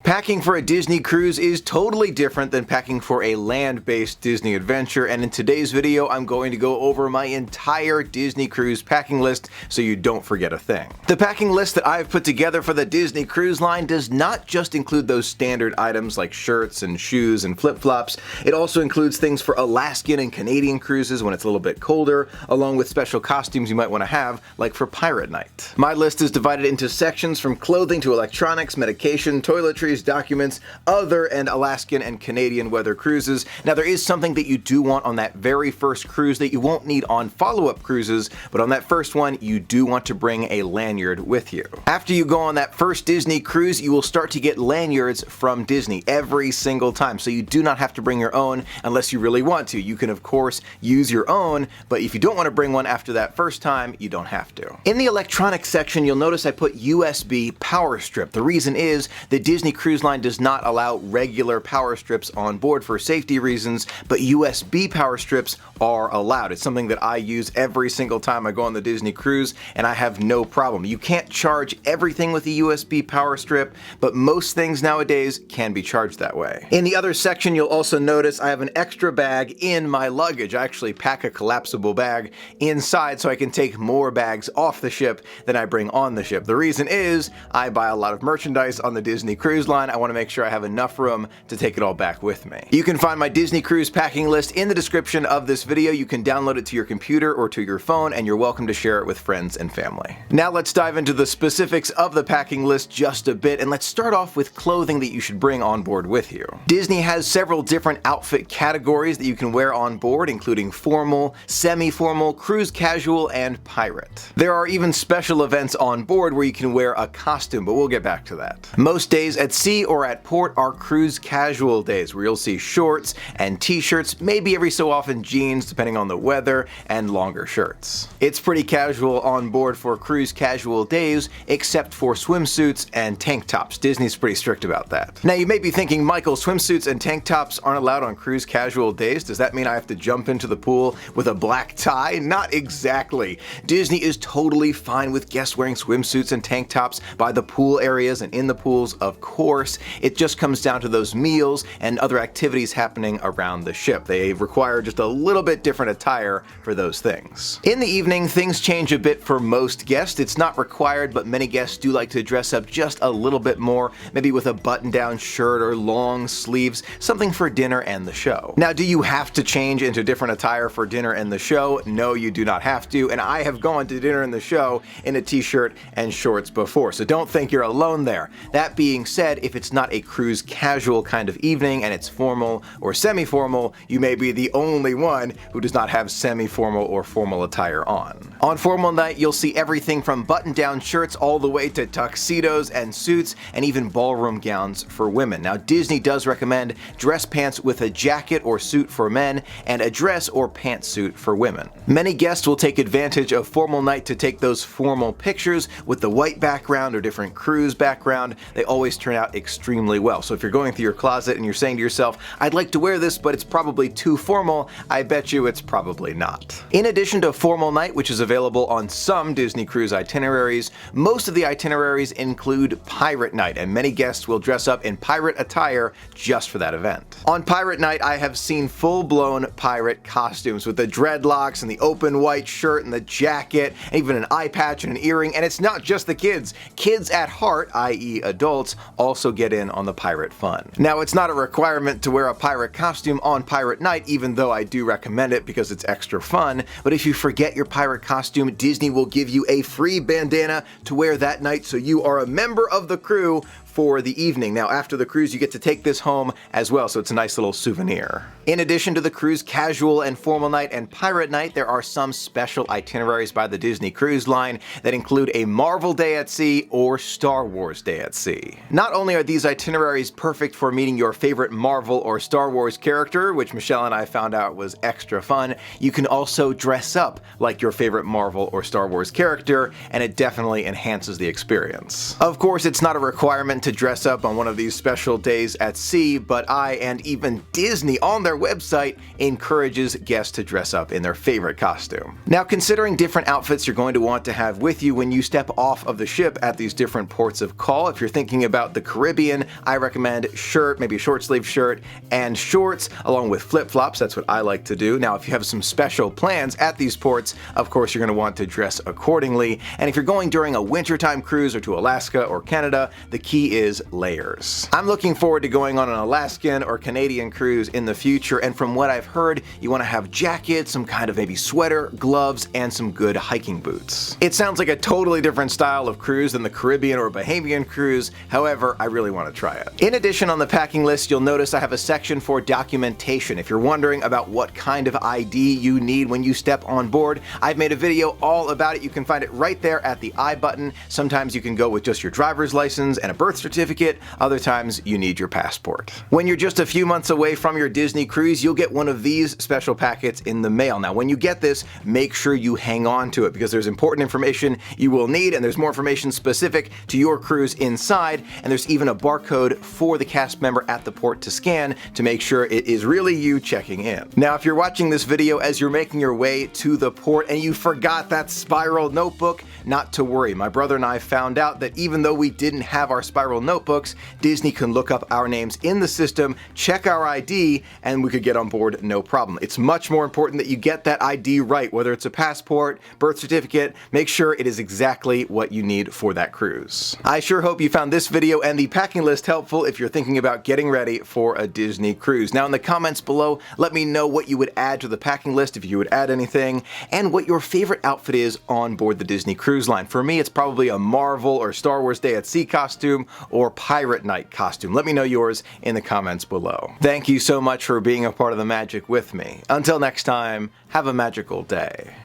Packing for a Disney cruise is totally different than packing for a land-based Disney adventure, and in today's video I'm going to go over my entire Disney cruise packing list so you don't forget a thing. The packing list that I've put together for the Disney Cruise Line does not just include those standard items like shirts and shoes and flip-flops. It also includes things for Alaskan and Canadian cruises when it's a little bit colder, along with special costumes you might want to have, like for Pirate Night. My list is divided into sections from clothing to electronics, medication, toiletries, documents, other and Alaskan and Canadian weather cruises. Now there is something that you do want on that very first cruise that you won't need on follow-up cruises, but on that first one you do want to bring a lanyard with you. After you go on that first Disney cruise, you will start to get lanyards from Disney every single time, so you do not have to bring your own unless you really want to. You can of course use your own, but if you don't want to bring one after that first time, you don't have to. In the electronics section, you'll notice I put USB power strip. The reason is the Disney Cruise Line does not allow regular power strips on board for safety reasons, but USB power strips are allowed. It's something that I use every single time I go on the Disney cruise, and I have no problem. You can't charge everything with a USB power strip, but most things nowadays can be charged that way. In the other section, you'll also notice I have an extra bag in my luggage. I actually pack a collapsible bag inside so I can take more bags off the ship than I bring on the ship. The reason is I buy a lot of merchandise on the Disney Cruise Line. I want to make sure I have enough room to take it all back with me. You can find my Disney Cruise packing list in the description of this video. You can download it to your computer or to your phone, and you're welcome to share it with friends and family. Now let's dive into the specifics of the packing list just a bit, and let's start off with clothing that you should bring on board with you. Disney has several different outfit categories that you can wear on board, including formal, semi-formal, cruise casual, and pirate. There are even special events on board where you can wear a costume, but we'll get back to that. Most days at sea or at port are cruise casual days, where you'll see shorts and t-shirts, maybe every so often jeans depending on the weather, and longer shirts. It's pretty casual on board for cruise casual days, except for swimsuits and tank tops. Disney's pretty strict about that. Now you may be thinking, Michael, swimsuits and tank tops aren't allowed on cruise casual days. Does that mean I have to jump into the pool with a black tie? Not exactly. Disney is totally fine with guests wearing swimsuits and tank tops by the pool areas and in the pools, of course. It just comes down to those meals and other activities happening around the ship. They require just a little bit different attire for those things. In the evening, things change a bit for most guests. It's not required, but many guests do like to dress up just a little bit more, maybe with a button-down shirt or long sleeves, something for dinner and the show. Now, do you have to change into different attire for dinner and the show? No, you do not have to, and I have gone to dinner and the show in a t-shirt and shorts before, so don't think you're alone there. That being said, if it's not a cruise casual kind of evening and it's formal or semi-formal, you may be the only one who does not have semi-formal or formal attire on. On formal night, you'll see everything from button-down shirts all the way to tuxedos and suits, and even ballroom gowns for women. Now, Disney does recommend dress pants with a jacket or suit for men, and a dress or pantsuit for women. Many guests will take advantage of formal night to take those formal pictures with the white background or different cruise background. They always turn out extremely well. So if you're going through your closet and you're saying to yourself, I'd like to wear this, but it's probably too formal, I bet you it's probably not. In addition to formal night, which is available on some Disney cruise itineraries, most of the itineraries include pirate night, and many guests will dress up in pirate attire just for that event. On pirate night, I have seen full-blown pirate costumes with the dreadlocks and the open white shirt and the jacket, and even an eye patch and an earring, and it's not just the kids. Kids at heart, i.e. adults, also get in on the pirate fun. Now, it's not a requirement to wear a pirate costume on pirate night, even though I do recommend it because it's extra fun, but if you forget your pirate costume, Disney will give you a free bandana to wear that night, so you are a member of the crew for the evening. Now, after the cruise, you get to take this home as well, so it's a nice little souvenir. In addition to the cruise casual and formal night and pirate night, there are some special itineraries by the Disney Cruise Line that include a Marvel Day at Sea or Star Wars Day at Sea. Not only are these itineraries perfect for meeting your favorite Marvel or Star Wars character, which Michelle and I found out was extra fun, you can also dress up like your favorite Marvel or Star Wars character, and it definitely enhances the experience. Of course, it's not a requirement to dress up on one of these special days at sea, but I, and even Disney on their website, encourages guests to dress up in their favorite costume. Now, considering different outfits you're going to want to have with you when you step off of the ship at these different ports of call, if you're thinking about the Caribbean, I recommend shirt, maybe a short sleeve shirt, and shorts, along with flip-flops. That's what I like to do. Now, if you have some special plans at these ports, of course you're going to want to dress accordingly. And if you're going during a wintertime cruise or to Alaska or Canada, the key is layers. I'm looking forward to going on an Alaskan or Canadian cruise in the future, and from what I've heard, you want to have jackets, some kind of maybe sweater, gloves, and some good hiking boots. It sounds like a totally different style of cruise than the Caribbean or Bahamian cruise, however, I really want to try it. In addition, on the packing list, you'll notice I have a section for documentation. If you're wondering about what kind of ID you need when you step on board, I've made a video all about it. You can find it right there at the I button. Sometimes you can go with just your driver's license and a birth certificate. Other times you need your passport. When you're just a few months away from your Disney cruise, you'll get one of these special packets in the mail. Now, when you get this, make sure you hang on to it because there's important information you will need, and there's more information specific to your cruise inside, and there's even a barcode for the cast member at the port to scan to make sure it is really you checking in. Now, if you're watching this video as you're making your way to the port and you forgot that spiral notebook, not to worry. My brother and I found out that even though we didn't have our spiral notebooks, Disney can look up our names in the system, check our ID, and we could get on board no problem. It's much more important that you get that ID right, whether it's a passport, birth certificate, make sure it is exactly what you need for that cruise. I sure hope you found this video and the packing list helpful if you're thinking about getting ready for a Disney cruise. Now, in the comments below, let me know what you would add to the packing list, if you would add anything, and what your favorite outfit is on board the Disney Cruise Line. For me, it's probably a Marvel or Star Wars Day at Sea costume or Pirate Night costume. Let me know yours in the comments below. Thank you so much for being a part of the magic with me. Until next time, have a magical day.